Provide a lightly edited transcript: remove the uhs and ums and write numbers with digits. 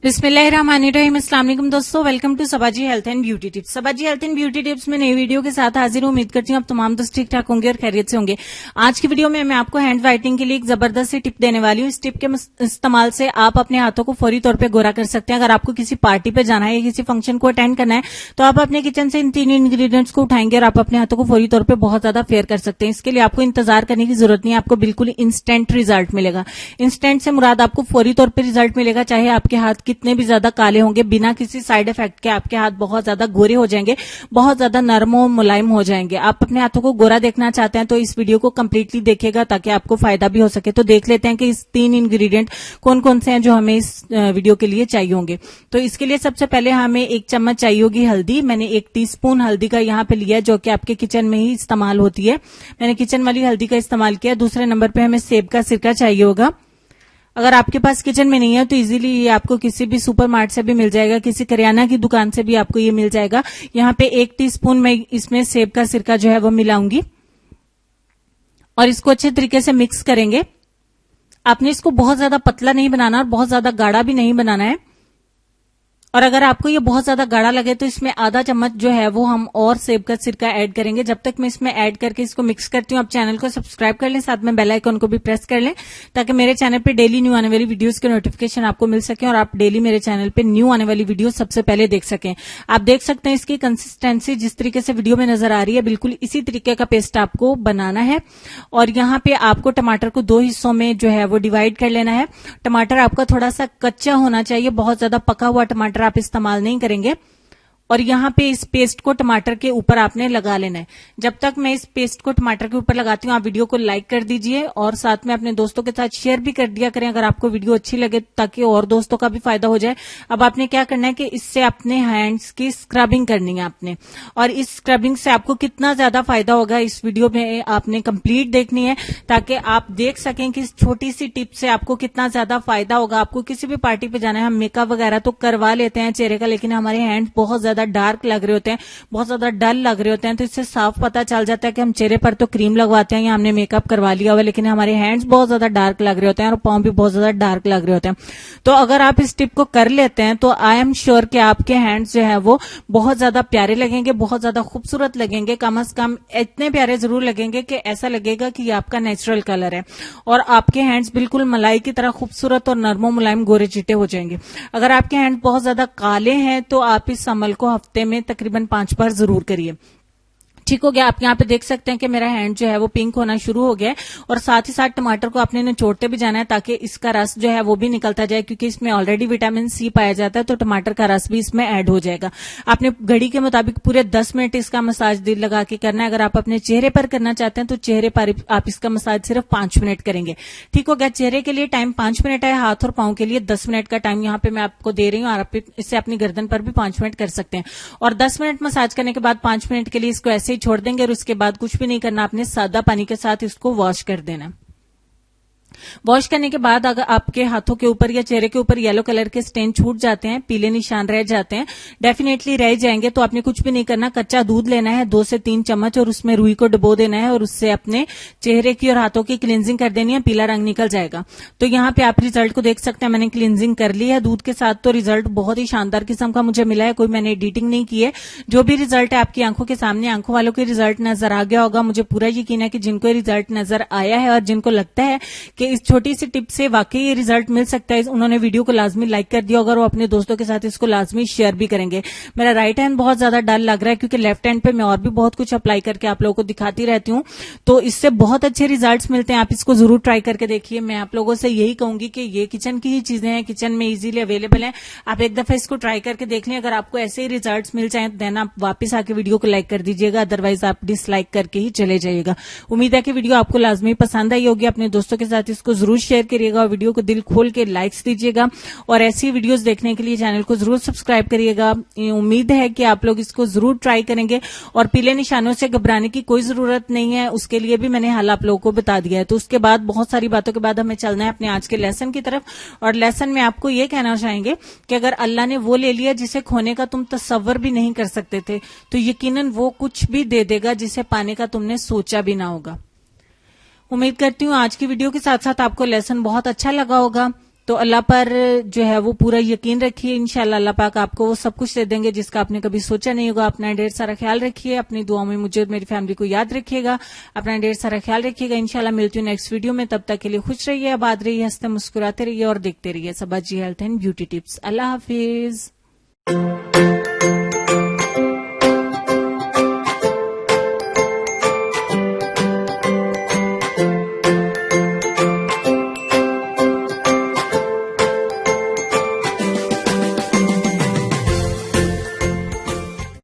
बिस्मिल्लाहिर्रहमानिर्रहीम। अस्सलाम वालेकुम दोस्तों, welcome to Sabaji health and beauty tips. Sabaji health and beauty tips में नई वीडियो के साथ हाजिर हूं। उम्मीद करती हूं आप तमाम दोस्त ठीक ठाक होंगे और खैरियत से होंगे। आज की वीडियो में मैं आपको हैंड व्हाइटनिंग के लिए एक जबरदस्त सी टिप देने वाली हूं। इस टिप के इस्तेमाल से आप अपने हाथों को फौरी तौर पर गोरा कर सकते हैं। अगर आपको किसी पार्टी पे जाना है या किसी फंक्शन को अटेंड करना है तो आप अपने किचन से इन तीन इंग्रीडियंट्स को उठाएंगे और आप अपने हाथों को फौरी तौर पर बहुत ज्यादा फेयर कर सकते हैं। इसके लिए आपको इंतजार करने की जरूरत नहीं है, आपको बिल्कुल इंस्टेंट रिजल्ट मिलेगा। इंस्टेंट से मुराद आपको फौरी तौर पर रिजल्ट मिलेगा, चाहे आपके हाथ कितने भी ज्यादा काले होंगे, बिना किसी साइड इफेक्ट के आपके हाथ बहुत ज्यादा गोरे हो जाएंगे, बहुत ज्यादा नरम और मुलायम हो जाएंगे। आप अपने हाथों को गोरा देखना चाहते हैं तो इस वीडियो को कंप्लीटली देखिएगा ताकि आपको फायदा भी हो सके। तो देख लेते हैं कि इस तीन इंग्रेडिएंट कौन कौन से हैं जो हमें इस वीडियो के लिए चाहिए होंगे। तो इसके लिए सबसे पहले हमें 1 चम्मच चाहिए होगी हल्दी। मैंने 1 टीस्पून हल्दी का यहाँ पे लिया है, जो कि आपके किचन में ही इस्तेमाल होती है। मैंने किचन वाली हल्दी का इस्तेमाल किया। दूसरे नंबर पे हमें सेब का सिरका चाहिए होगा। अगर आपके पास किचन में नहीं है तो इजीली ये आपको किसी भी सुपरमार्केट से भी मिल जाएगा, किसी करियाना की दुकान से भी आपको ये मिल जाएगा। यहाँ पे 1 टीस्पून मैं इसमें सेब का सिरका जो है वो मिलाऊंगी और इसको अच्छे तरीके से मिक्स करेंगे। आपने इसको बहुत ज्यादा पतला नहीं बनाना और बहुत ज्यादा गाढ़ा भी नहीं बनाना है। और अगर आपको ये बहुत ज्यादा गाढ़ा लगे तो इसमें आधा चम्मच जो है वो हम और सेब का सिरका ऐड करेंगे। जब तक मैं इसमें ऐड करके इसको मिक्स करती हूँ, आप चैनल को सब्सक्राइब कर लें, साथ में बेल आइकन को भी प्रेस कर लें ताकि मेरे चैनल पे डेली न्यू आने वाली वीडियोस के नोटिफिकेशन आपको मिल सके और आप डेली मेरे चैनल पे न्यू आने वाली वीडियो सबसे पहले देख सकें। आप देख सकते हैं इसकी कंसिस्टेंसी जिस तरीके से वीडियो में नजर आ रही है, बिल्कुल इसी तरीके का पेस्ट आपको बनाना है। और यहाँ पे आपको टमाटर को 2 हिस्सों में जो है वो डिवाइड कर लेना है। टमाटर आपका थोड़ा सा कच्चा होना चाहिए, बहुत ज्यादा पका हुआ टमाटर आप इस्तेमाल नहीं करेंगे। और यहाँ पे इस पेस्ट को टमाटर के ऊपर आपने लगा लेना है। जब तक मैं इस पेस्ट को टमाटर के ऊपर लगाती हूँ, आप वीडियो को लाइक कर दीजिए और साथ में अपने दोस्तों के साथ शेयर भी कर दिया करें अगर आपको वीडियो अच्छी लगे, ताकि और दोस्तों का भी फायदा हो जाए। अब आपने क्या करना है कि इससे अपने हैंड्स की स्क्रबिंग करनी है आपने, और इस स्क्रबिंग से आपको कितना ज्यादा फायदा होगा इस वीडियो में आपने कंप्लीट देखनी है ताकि आप देख सकें कि इस छोटी सी टिप से आपको कितना ज्यादा फायदा होगा। आपको किसी भी पार्टी पे जाना है, हम मेकअप वगैरह तो करवा लेते हैं चेहरे का, लेकिन हमारे हैंड्स बहुत ज्यादा डार्क लग रहे होते हैं, बहुत ज्यादा डल लग रहे होते हैं, तो इससे साफ पता चल जाता है कि हम चेहरे पर तो क्रीम लगवाते हैं या हमने मेकअप करवा लिया हुआ, लेकिन हमारे हैंड्स बहुत ज्यादा डार्क लग रहे होते हैं और पांव भी बहुत ज्यादा डार्क लग रहे होते हैं। तो अगर आप इस टिप को कर लेते हैं तो आई एम श्योर कि आपके हैंड्स जो है वो बहुत ज्यादा प्यारे लगेंगे, बहुत ज्यादा खूबसूरत लगेंगे। कम से कम इतने प्यारे जरूर लगेंगे कि ऐसा लगेगा कि ये आपका नेचुरल कलर है और आपके हैंड्स बिल्कुल मलाई की तरह खूबसूरत और नरमो मुलायम गोरे चिट्टे हो जाएंगे। अगर आपके हैंड्स बहुत ज्यादा काले हैं तो आप इस अमल को हफ्ते में तकरीबन 5 बार जरूर करिए। ठीक हो गया। आप यहाँ पे देख सकते हैं कि मेरा हैंड जो है वो पिंक होना शुरू हो गया है और साथ ही साथ टमाटर को आपने निचोड़ते भी जाना है ताकि इसका रस जो है वो भी निकलता जाए, क्योंकि इसमें ऑलरेडी विटामिन सी पाया जाता है, तो टमाटर का रस भी इसमें ऐड हो जाएगा। आपने घड़ी के मुताबिक पूरे 10 मिनट इसका मसाज दिल लगा के करना है। अगर आप अपने चेहरे पर करना चाहते हैं तो चेहरे पर आप इसका मसाज सिर्फ 5 मिनट करेंगे। ठीक हो गया। चेहरे के लिए टाइम 5 मिनट है, हाथ और पांव के लिए 10 मिनट का टाइम यहाँ पे मैं आपको दे रही हूँ और आप इससे अपनी गर्दन पर भी 5 मिनट कर सकते हैं। और 10 मिनट मसाज करने के बाद 5 मिनट के लिए इसको ऐसे ही छोड़ देंगे और उसके बाद कुछ भी नहीं करना, आपने सादा पानी के साथ इसको वॉश कर देना। वॉश करने के बाद अगर आपके हाथों के ऊपर या चेहरे के ऊपर येलो कलर के स्टेन छूट जाते हैं, पीले निशान रह जाते हैं, डेफिनेटली रह जाएंगे, तो आपने कुछ भी नहीं करना, कच्चा दूध लेना है 2 से 3 चम्मच और उसमें रुई को डुबो देना है और उससे अपने चेहरे की और हाथों की क्लींजिंग कर देनी है। पीला रंग निकल जाएगा। तो यहाँ पे आप रिजल्ट को देख सकते हैं। मैंने क्लींजिंग कर ली है दूध के साथ, तो रिजल्ट बहुत ही शानदार किस्म का मुझे मिला है। कोई मैंने एडिटिंग नहीं की है, जो भी रिजल्ट है आपकी आंखों के सामने, आंखों वालों के रिजल्ट नजर आ गया होगा। मुझे पूरा यकीन है कि जिनको रिजल्ट नजर आया है और जिनको लगता है कि इस छोटी सी टिप से वाकई ये रिजल्ट मिल सकता है, उन्होंने वीडियो को लाजमी लाइक कर दिया होगा और वो अपने दोस्तों के साथ इसको लाजमी शेयर भी करेंगे। मेरा राइट हैंड बहुत ज्यादा डल लग रहा है क्योंकि लेफ्ट हैंड पे मैं और भी बहुत कुछ अप्लाई करके आप लोगों को दिखाती रहती हूँ, तो इससे बहुत अच्छे रिजल्ट्स मिलते हैं। आप इसको जरूर ट्राई करके देखिए। मैं आप लोगों से यही कहूंगी कि ये किचन की ही चीजें हैं, किचन में इजीली अवेलेबल है। आप एक दफा इसको ट्राई करके देख लें। अगर आपको ऐसे ही रिजल्ट मिल जाए देन आप वापस आके वीडियो को लाइक कर दीजिएगा, अदरवाइज आप डिसलाइक करके ही चले जाइएगा। उम्मीद है कि वीडियो आपको लाजमी पसंद आई होगी। अपने दोस्तों के साथ इसको जरूर शेयर करिएगा और वीडियो को दिल खोल के लाइक्स दीजिएगा और ऐसी वीडियोस देखने के लिए चैनल को जरूर सब्सक्राइब करिएगा। उम्मीद है कि आप लोग इसको जरूर ट्राई करेंगे और पीले निशानों से घबराने की कोई जरूरत नहीं है, उसके लिए भी मैंने हल आप लोगों को बता दिया है। तो उसके बाद बहुत सारी बातों के बाद हमें चलना है अपने आज के लेसन की तरफ, और लेसन में आपको ये कहना चाहेंगे कि अगर अल्लाह ने वो ले लिया जिसे खोने का तुम तसव्वुर भी नहीं कर सकते थे, तो यकीनन वो कुछ भी दे देगा जिसे पाने का तुमने सोचा भी ना होगा। उम्मीद करती हूँ आज की वीडियो के साथ साथ आपको लेसन बहुत अच्छा लगा होगा। तो अल्लाह पर जो है वो पूरा यकीन रखिए, इंशाल्लाह अल्लाह पाक आपको वो सब कुछ दे देंगे जिसका आपने कभी सोचा नहीं होगा। अपना ढेर सारा ख्याल रखिए, अपनी दुआओं में मुझे और मेरी फैमिली को याद रखिएगा, अपना ढेर सारा ख्याल रखिएगा। इंशाल्लाह मिलती हूँ नेक्स्ट वीडियो में, तब तक के लिए खुश रहिए, आबाद रहिए, हंसते मुस्कुराते रहिए और देखते रहिए Sabaji health and beauty tips. अल्लाह हाफिज।